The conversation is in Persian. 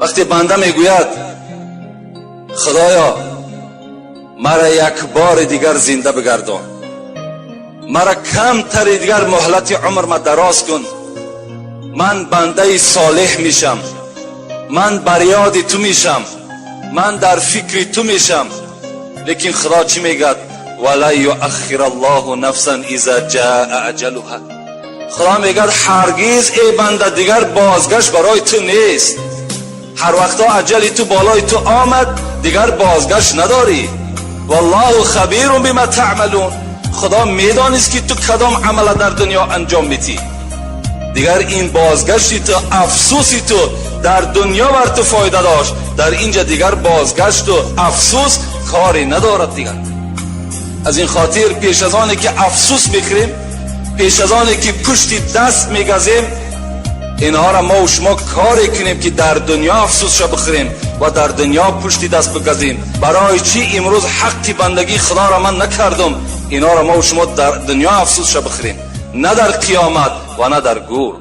وقتی بنده میگوید خدایا مرا یک بار دیگر زنده بگردان، مرا کمتر دیگر مهلت عمر ما دراز کن، من بنده صالح میشم، من بر یاد تو میشم، من در فکر تو میشم. لیکن خدا چی میگه؟ ولا یؤخر الله نفسا اذا جاء اجلها. خدا میگه هرگز ای بنده دیگر بازگشت برای تو نیست. هر وقتا اجل تو بالای تو آمد دیگر بازگشت نداری. والله خبیر بما تعملون. خدا میدانست که تو کدام عمل در دنیا انجام میدی. دیگر این بازگشتی تو، افسوسی تو در دنیا بر تو فایده داشت، در اینجا دیگر بازگشت و افسوس کاری ندارد دیگر. از این خاطر پیش از آنی که افسوس بکریم، پیش از آنی که پشت دست میگزیم، اینها را ما و شما کاری کنیم که در دنیا افسوس را بخوریم و در دنیا پشت دست بگزیم. برای چی امروز حق بندگی خدا را من نکردم؟ اینا را ما و شما در دنیا افسوس را بخوریم، نه در قیامت و نه در گور.